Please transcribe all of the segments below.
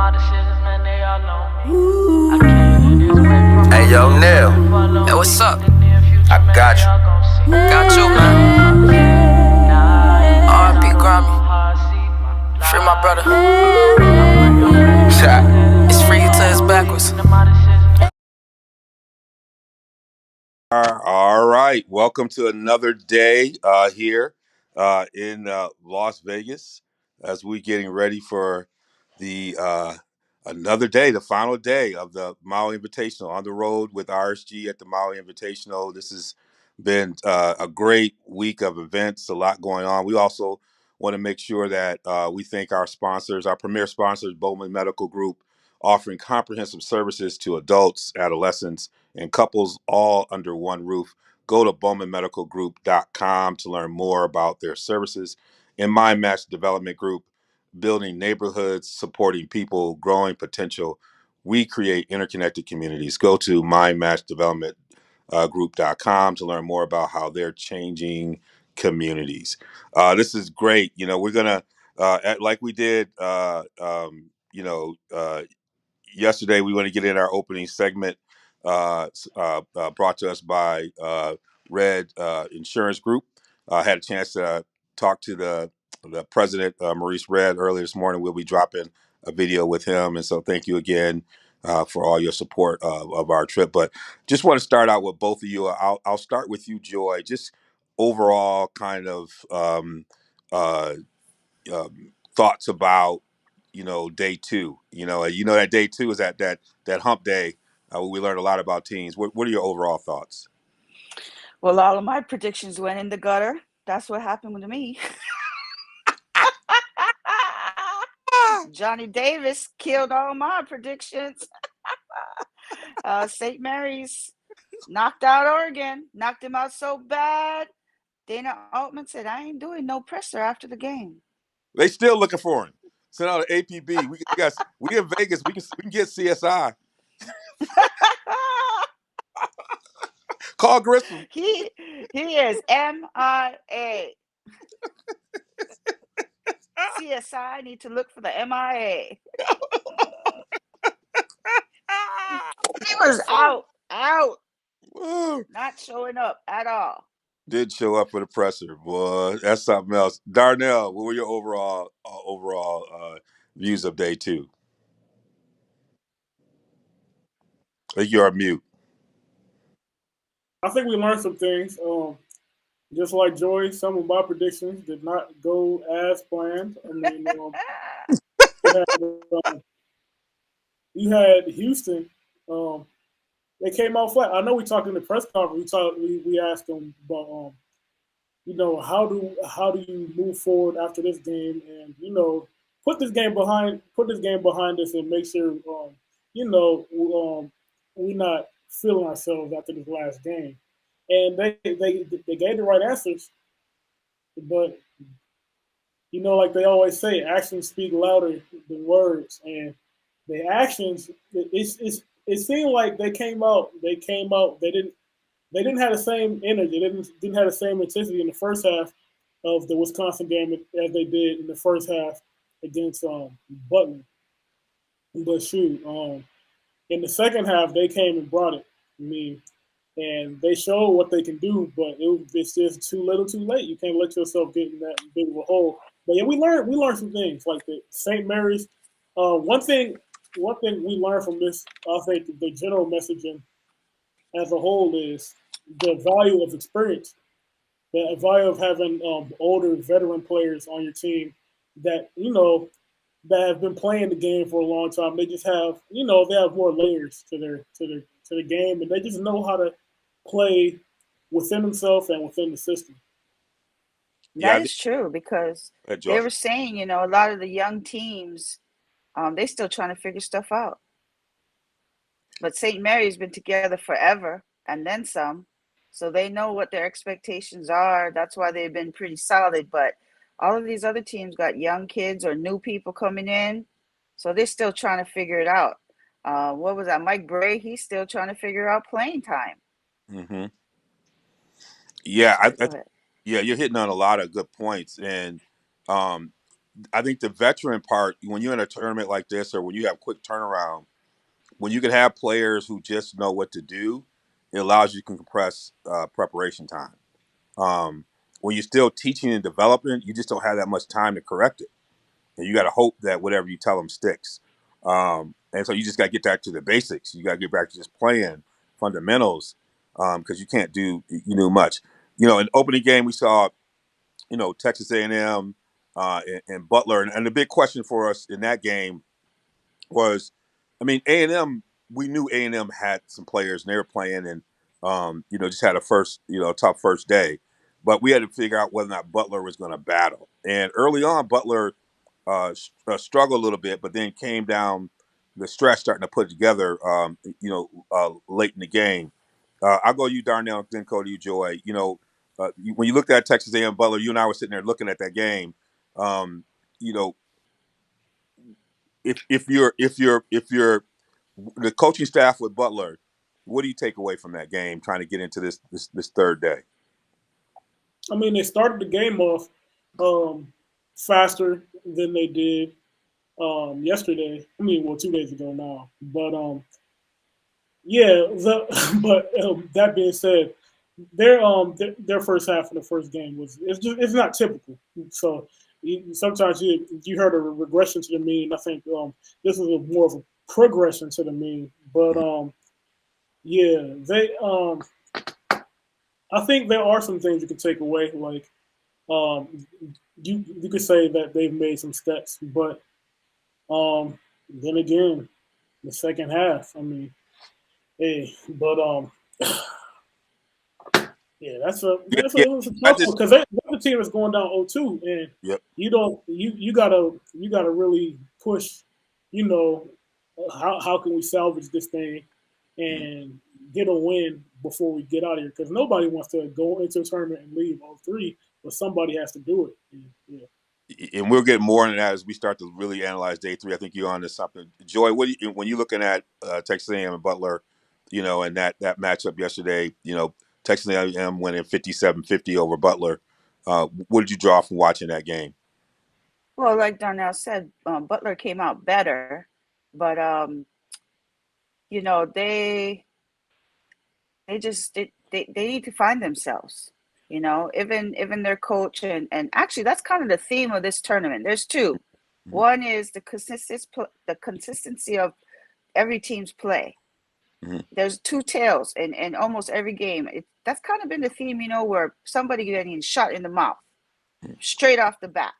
Hey yo, Neil. Hey, what's up? I got you. Got you, man. R.I.P. Grammy. Free my brother. It's free till it's backwards. All right. Welcome to another day here in Las Vegas as we're getting ready for the another day, the final day of the Maui Invitational on the road with RSG at the Maui Invitational. This has been a great week of events, a lot going on. We also want to make sure that we thank our sponsors, our premier sponsors, Bowman Medical Group, offering comprehensive services to adults, adolescents, and couples all under one roof. Go to bowmanmedicalgroup.com to learn more about their services. In My Match Development Group, building neighborhoods, supporting people, growing potential. We create interconnected communities. Go to mymatchdevelopmentgroup.com to learn more about how they're changing communities. This is great. You know, we're going to, like we did, yesterday, we want to get in our opening segment brought to us by Red Insurance Group. I had a chance to talk to the president, Maurice Red, earlier this morning. We'll be dropping a video with him. And so thank you again for all your support of our trip. But just want to start out with both of you. I'll start with you, Joy. Just overall kind of uh, thoughts about day two. That day two is that hump day. Where we learned a lot about teams. What are your overall thoughts? Well, all of my predictions went in the gutter. That's what happened to me. Johnny Davis killed all my predictions. St. Mary's knocked out Oregon, knocked him out so bad. Dana Altman said, I ain't doing no presser after the game. They still looking for him. Send out an APB. We in Vegas. We can get CSI. Call Grissom. He is MIA. CSI need to look for the MIA. He was out, not showing up at all. Did show up for the presser, boy. That's something else. Darnell, what were your overall views of day two? I think you're on mute. I think we learned some things. Just like Joy, some of my predictions did not go as planned. I mean, you, had, you had Houston. They came out flat. I know we talked in the press conference. We asked them, but how do you move forward after this game, and put this game behind us, and make sure we're not feeling ourselves after this last game. And they gave the right answers, but like they always say, actions speak louder than words, and the actions, it seemed like they came out, they didn't have the same energy, they didn't have the same intensity in the first half of the Wisconsin game as they did in the first half against Butler. But shoot, in the second half they came and brought it. I mean, and they showed what they can do, but it's just too little, too late. You can't let yourself get in that big of a hole. But yeah, we learned some things like the St. Mary's. One thing we learned from this, I think, the general messaging as a whole is the value of experience, the value of having older veteran players on your team that that have been playing the game for a long time. They just have they have more layers to the game, and they just know how to play within themselves and within the system. That is true, because they were saying, a lot of the young teams, they still trying to figure stuff out. But St. Mary's been together forever and then some, so they know what their expectations are. That's why they've been pretty solid. But all of these other teams got young kids or new people coming in, so they're still trying to figure it out. What was that? Mike Bray, he's still trying to figure out playing time. Mm-hmm. Yeah, you're hitting on a lot of good points, and I think the veteran part, when you're in a tournament like this, or when you have quick turnaround, when you can have players who just know what to do, it allows you to compress preparation time. Um, when you're still teaching and developing, you just don't have that much time to correct it, and you got to hope that whatever you tell them sticks. And so you just got to get back to the basics. You got to get back to just playing fundamentals because you can't do much. In opening game we saw Texas A&M and Butler, and the big question for us in that game was, I mean, A&M. We knew A&M had some players, and they were playing, and just had a tough first day. But we had to figure out whether or not Butler was going to battle. And early on, Butler struggled a little bit, but then came down the stretch, starting to put it together. Late in the game. I'll go you, Darnell, and then go to you, Joy. When you looked at Texas A&M Butler, you and I were sitting there looking at that game. Um, you know, if you're the coaching staff with Butler, what do you take away from that game? Trying to get into this third day. I mean, they started the game off faster than they did yesterday. I mean, well, 2 days ago now. But yeah. But that being said, their first half of the first game it's not typical. So sometimes you heard a regression to the mean. I think this is more of a progression to the mean. But yeah, they I think there are some things you can take away. Like you could say that they've made some steps, but then again, the second half. I mean, hey, but yeah, that's a tough one because the team is going down 0-2, and Yep. you gotta really push. How can we salvage this thing and get a win before we get out of here? Because nobody wants to go into a tournament and leave 0-3, but somebody has to do it. And, yeah. And we'll get more into that as we start to really analyze day three. I think you're on to something. Joy, when you're looking at Texas A&M and Butler, and that matchup yesterday, Texas A&M winning 57-50 over Butler. What did you draw from watching that game? Well, like Darnell said, Butler came out better, but they need to find themselves. Even their coach and actually that's kind of the theme of this tournament. There's two. Mm-hmm. One is the consistency of every team's play. Mm-hmm. There's two tails in almost every game. That's kind of been the theme, where somebody getting shot in the mouth straight off the bat,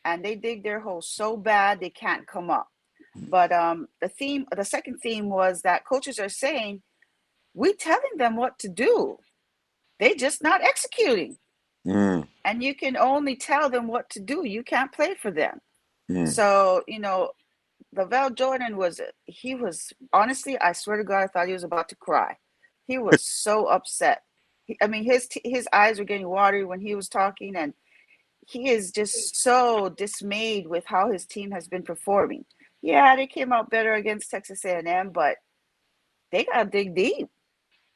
and they dig their hole so bad they can't come up. But the second theme was that coaches are saying, we're telling them what to do. They're just not executing. Mm. And you can only tell them what to do. You can't play for them. Mm. So, Lavelle Jordan he was, honestly, I swear to God, I thought he was about to cry. He was so upset. His eyes were getting watery when he was talking, and he is just so dismayed with how his team has been performing. Yeah, they came out better against Texas A&M, but they got to dig deep.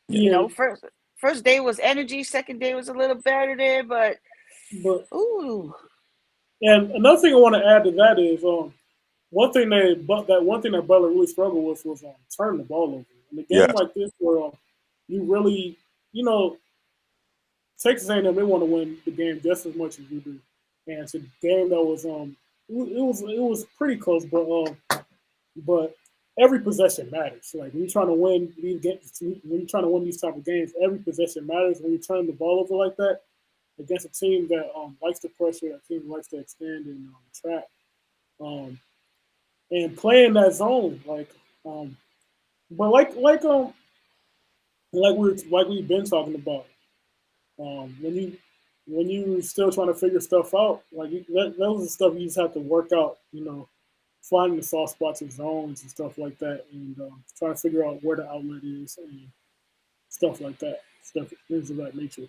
Yeah. First day was energy. Second day was a little better there, but ooh. And another thing I want to add to that is one thing that Butler really struggled with was turning the ball over. In a game like this, where you really, Texas A&M, they want to win the game just as much as we do, and it's a game that was it was pretty close, but every possession matters. Like when you're trying to win these games, when you're trying to win these type of games, every possession matters. When you turn the ball over like that against a team that likes to pressure, a team that likes to extend and track, and play in that zone, but like we've been talking about, when you still trying to figure stuff out, that was the stuff you just have to work out, finding the soft spots and zones and stuff like that, and trying to figure out where the outlet is and stuff like that, things of that nature.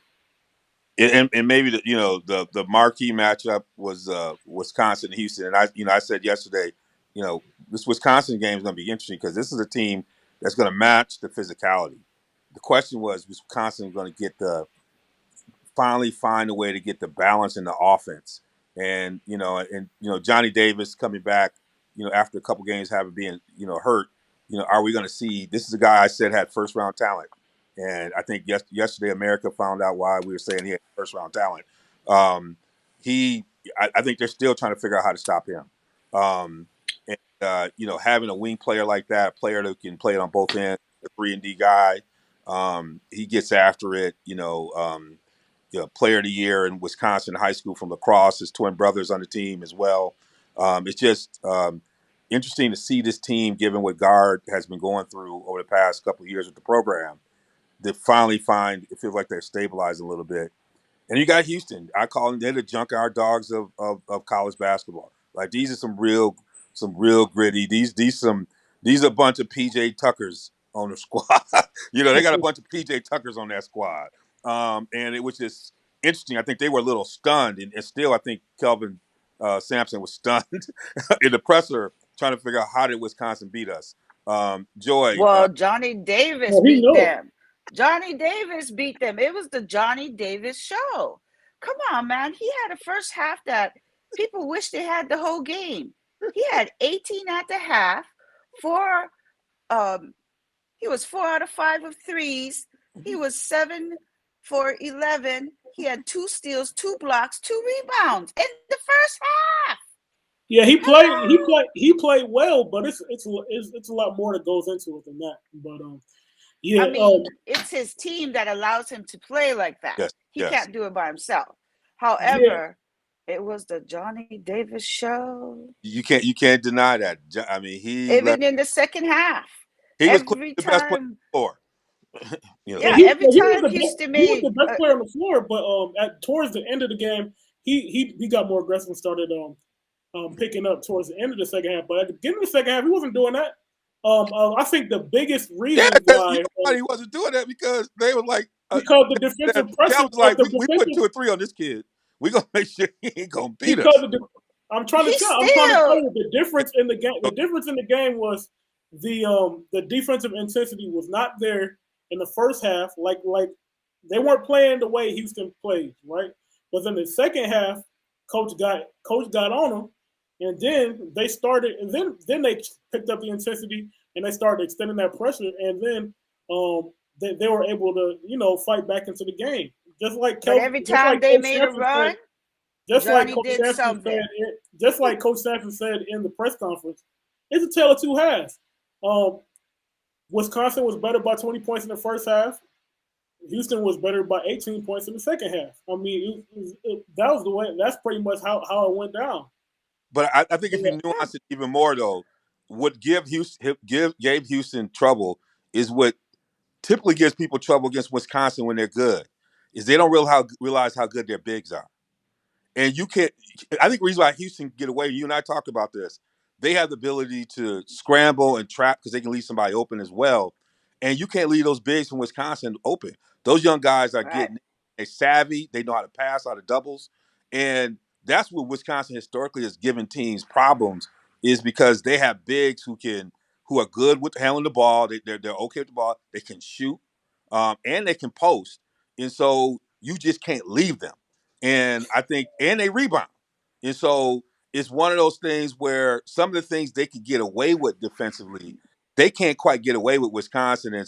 And maybe the marquee matchup was Wisconsin and Houston, and I said yesterday, this Wisconsin game is going to be interesting because this is a team that's going to match the physicality. The question was Wisconsin going to finally find a way to get the balance in the offense and Johnny Davis coming back, after a couple games having been hurt. Are we going to see? This is a guy I said had first round talent, and I think yesterday America found out why we were saying he had first round talent. I think they're still trying to figure out how to stop him. Having a wing player like that, a player that can play it on both ends, a 3-and-D guy, he gets after it. Player of the year in Wisconsin high school from lacrosse. His twin brothers on the team as well. It's just interesting to see this team, given what Guard has been going through over the past couple of years with the program, to finally it feels like they're stabilized a little bit. And you got Houston. I call them, they're the junkyard dogs of college basketball. Like, these are some real gritty. These are a bunch of PJ Tuckers on the squad. They got a bunch of PJ Tuckers on that squad. And it was just interesting. I think they were a little stunned, and still I think Kelvin Sampson was stunned in the presser, trying to figure out how did Wisconsin beat us. Joy. Well, Johnny Davis beat them. Johnny Davis beat them. It was the Johnny Davis show. Come on, man. He had a first half that people wish they had the whole game. He had 18 at the half. He was 4 out of 5 of threes. He was 7 for 11. He had 2 steals, 2 blocks, 2 rebounds in the first half. Yeah, he played well, but it's a lot more that goes into it than that. But yeah, I mean, it's his team that allows him to play like that. Yes, he can't do it by himself. However, it was the Johnny Davis show. You can't deny that. I mean, even in the second half, he was the best player on the floor. Every time Houston made, he was the best player on the floor, but towards the end of the game, he got more aggressive and started picking up towards the end of the second half. But at the beginning of the second half, he wasn't doing that. I think the biggest reason why he wasn't doing that because they were like, because the defensive pressure was like, we put 2 or 3 on this kid. We're gonna make sure he ain't gonna beat us. I'm trying to tell you the difference in the game. The difference in the game was the defensive intensity was not there in the first half. Like they weren't playing the way Houston played, right? But in the second half, coach got on them, and then they started, and then they picked up the intensity and they started extending that pressure, and then they were able to fight back into the game. Just like every time they made a run, just like Coach Sampson said in the press conference, it's a tale of two halves. Wisconsin was better by 20 points in the first half. Houston was better by 18 points in the second half. I mean, that was the way. That's pretty much how it went down. But I think if you nuance it even more, though, what gave Houston trouble is what typically gives people trouble against Wisconsin when they're good, is they don't realize how good their bigs are. And you can't. I think the reason why Houston get away, you and I talked about this, they have the ability to scramble and trap because they can leave somebody open as well. And you can't leave those bigs from Wisconsin open. Those young guys are they're savvy. They know how to pass out of doubles. And that's what Wisconsin historically has given teams problems, is because they have bigs who are good with handling the ball. They're okay with the ball. They can shoot, and they can post. And so you just can't leave them. And I think, and they rebound. And so it's one of those things where some of the things they can get away with defensively, they can't quite get away with Wisconsin. And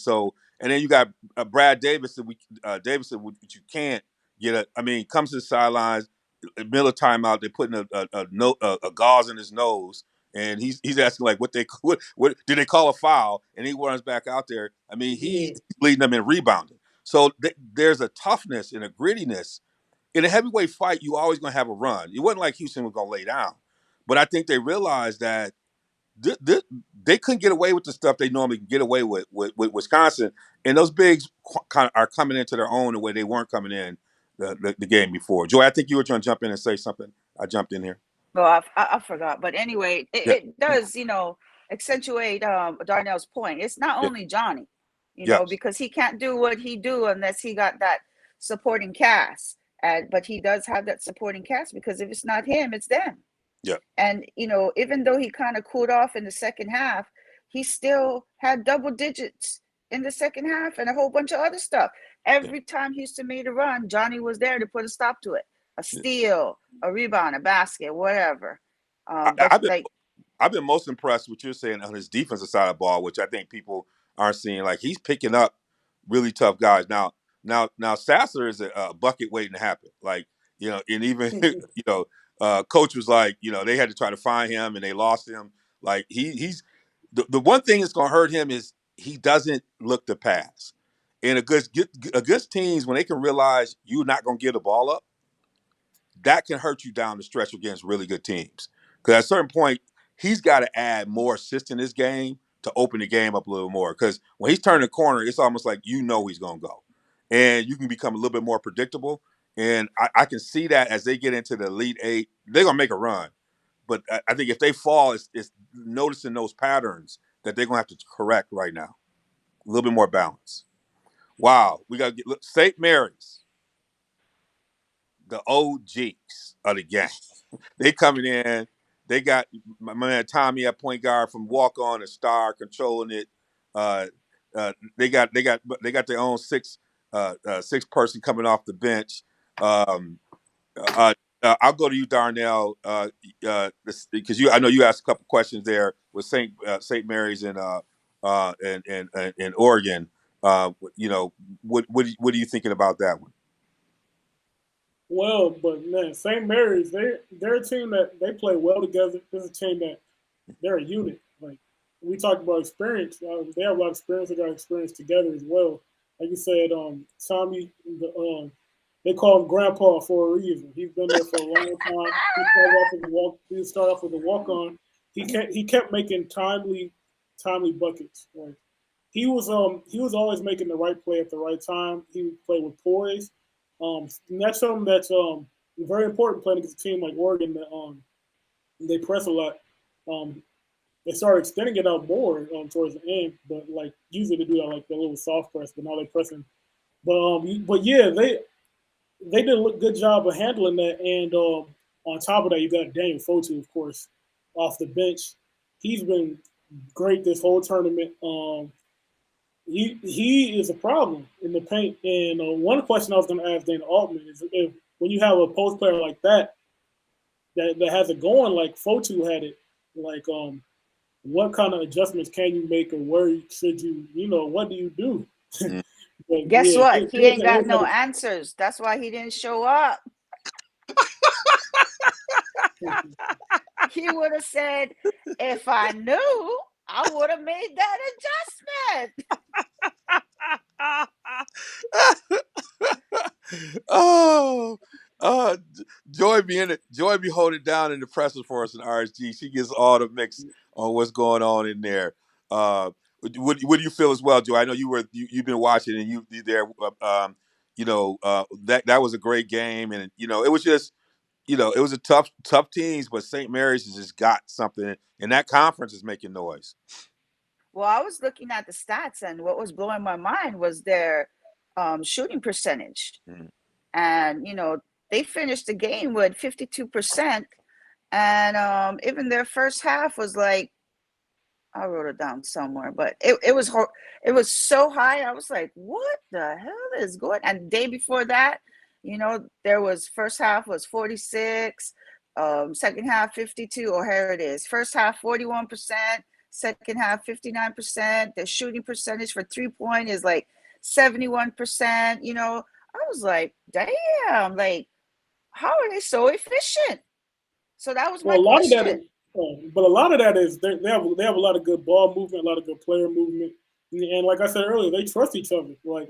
then you got Brad Davison, which you can't get comes to the sidelines, middle of timeout, they're putting a gauze in his nose, and he's asking like what did they call a foul, and he runs back out there. I mean, he's leading them in rebounding. So there's a toughness and a grittiness. In a heavyweight fight, you always going to have a run. It wasn't like Houston was going to lay down. But I think they realized that they couldn't get away with the stuff they normally can get away with Wisconsin. And those bigs kind of are coming into their own the way they weren't coming in the game before. Joy, I think you were trying to jump in and say something. I jumped in here. Well, I forgot. But anyway, it does, accentuate Darnell's point. It's not only Johnny, because he can't do what he do unless he got that supporting cast. But he does have that supporting cast, because if it's not him, it's them. Yeah. And, even though he kind of cooled off in the second half, he still had double digits in the second half and a whole bunch of other stuff. Every time Houston made a run, Johnny was there to put a stop to it. a steal, a rebound, a basket, whatever. But I've been like, I've been most impressed with what you're saying on his defensive side of the ball, which I think people aren't seeing. Like he's picking up really tough guys. Now, Sasser is a bucket waiting to happen. Like and even coach was like, they had to try to find him and they lost him. Like he's the one thing that's gonna hurt him is he doesn't look to pass. And a good teams when they can realize you're not gonna get the ball up, that can hurt you down the stretch against really good teams. Because at a certain point, he's got to add more assists in his game to open the game up a little more. Because when he's turning the corner, it's almost like he's going to go. And you can become a little bit more predictable. And I can see that as they get into the Elite Eight, they're going to make a run. But I think if they fall, it's noticing those patterns that they're going to have to correct right now. A little bit more balance. Wow. We got to get St. Mary's, the OGs of the game. They coming in. They got my man Tommy at point guard from Walk On, a star controlling it. They got their own six person coming off the bench. I'll go to you, Darnell, because I know you asked a couple questions there with Saint Mary's in Oregon. What are you thinking about that one? Well, but man, St. Mary's, they're a team that they play well together. This is a team that they're a unit. Like we talked about experience, they have a lot of experience. They got experience together as well. Like you said, Tommy, they call him Grandpa for a reason. He's been there for a long time. He started off with a walk on. He kept making timely buckets. Like he was always making the right play at the right time. He would play with poise. And that's something that's very important playing against a team like Oregon that they press a lot. They started extending it out more towards the end, but like usually they do that like the little soft press, but now they're pressing. But yeah, they did a good job of handling that. And on top of that, you got Daniel Fotu, of course, off the bench. He's been great this whole tournament. He is a problem in the paint. And one question I was going to ask Dana Altman is if when you have a post player like that has it going like Fotu had it, like what kind of adjustments can you make or where should you, what do you do? But guess what? He ain't got no answers. That's why he didn't show up. He would have said, if I knew, I would have made that adjustment. Joy be holding down in the presser for us in RSG. She gets all the mix on what's going on in there. What do you feel as well, Joy? I know you've been watching and you there. That was a great game, and it was just it was a tough teams, but St. Mary's has just got something, and that conference is making noise. Well, I was looking at the stats, and what was blowing my mind was their shooting percentage. Mm-hmm. And, they finished the game with 52%. And even their first half was like, I wrote it down somewhere, but it was so high. I was like, what the hell is going on? And the day before that, there was first half was 46, second half 52. Oh, here it is. First half 41%. Second half, 59%. The shooting percentage for 3-point is like 71%. I was like, damn, like, how are they so efficient? So that was my question. But a lot of that is they have a lot of good ball movement, a lot of good player movement, and like I said earlier, they trust each other. Like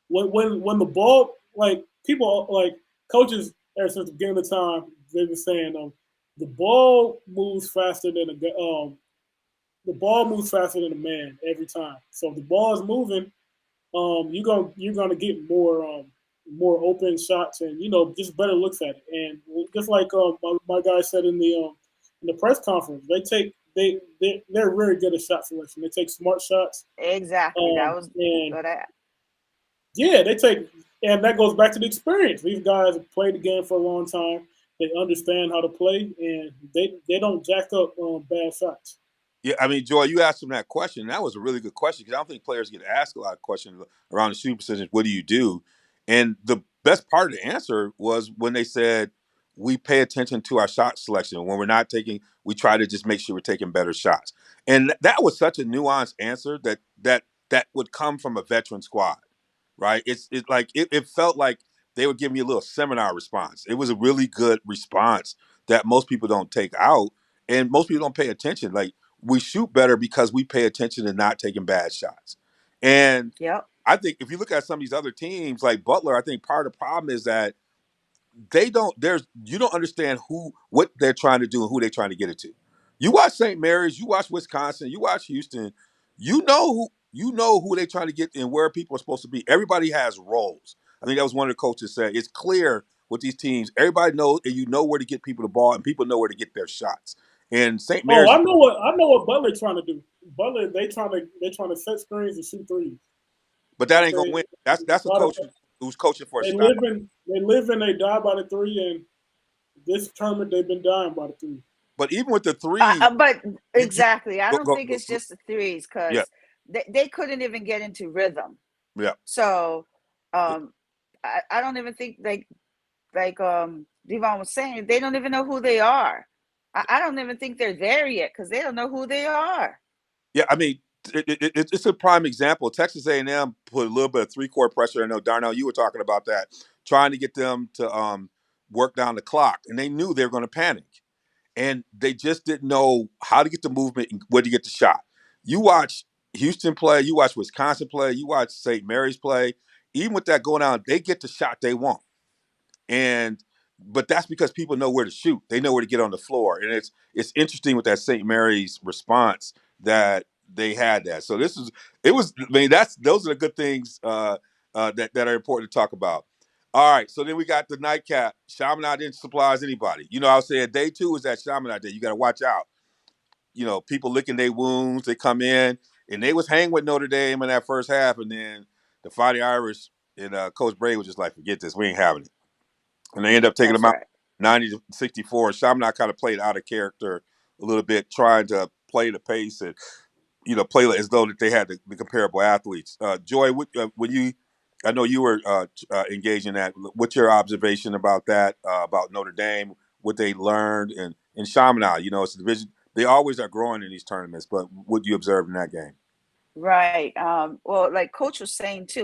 when the ball, like people, like coaches ever since the beginning of time, they've been saying the ball moves faster than a man every time. So if the ball is moving, you're gonna get more open shots and just better looks at it. And just like my guy said in the press conference, they're very good at shot selection. They take smart shots. Exactly, that was good at. Yeah, they take, and that goes back to the experience. These guys have played the game for a long time. They understand how to play, and they don't jack up bad shots. Yeah, I mean, Joy, you asked him that question. And that was a really good question because I don't think players get asked a lot of questions around the shooting percentage. What do you do? And best part of the answer was when they said we pay attention to our shot selection. When we're not taking, we try to just make sure we're taking better shots. And that was such a nuanced answer that would come from a veteran squad, right? It felt like they were giving me a little seminar response. It was a really good response that most people don't take out, and most people don't pay attention. Like, we shoot better because we pay attention to not taking bad shots. And Yep. I think if you look at some of these other teams like Butler, I think part of the problem is that you don't understand what they're trying to do and who they're trying to get it to. You watch St. Mary's, you watch Wisconsin, you watch Houston, you know who they're trying to get and where people are supposed to be. Everybody has roles. I think that was one of the coaches said. It's clear with these teams, everybody knows, and you know where to get people the ball, and people know where to get their shots. And St. Oh, Mary's, I know what Butler trying to do. Butler, they trying to set screens and shoot threes. but that ain't gonna win. That's a coach who's coaching for a style. They live and they die by the three, and this tournament they've been dying by the three. But even with the three, but exactly, I don't think it's go. just the threes, because Yeah. they couldn't even get into rhythm. Yeah. So I don't even think like DEVON was saying, they don't even know who they are. I don't even think they're there yet because they don't know who they are. Yeah, I mean, it's a prime example. Texas A&M put a little bit of three-court pressure. I know, Darnell, you were talking about that, trying to get them to work down the clock, and they knew they were going to panic, and they just didn't know how to get the movement and where to get the shot. You watch Houston play, you watch Wisconsin play, you watch St. Mary's play. Even with that going on, they get the shot they want, but that's because people know where to shoot. They know where to get on the floor, and it's interesting with that St. Mary's response that they had that. So those are the good things that are important to talk about. All right, so then we got the nightcap. Chaminade didn't surprise anybody. I was saying day 2 is that Chaminade day. You got to watch out. People licking their wounds. They come in, and they was hanging with Notre Dame in that first half, and then the Fighting Irish and Coach Bray was just like, forget this, we ain't having it. And they end up taking them out 90-64. Chaminade kind of played out of character a little bit, trying to play the pace and play as though that they had the comparable athletes. Joy, I know you were engaged in that. What's your observation about that? About Notre Dame, what they learned, and Chaminade? It's a division. They always are growing in these tournaments, but what you observed in that game? Right. Well, like Coach was saying too,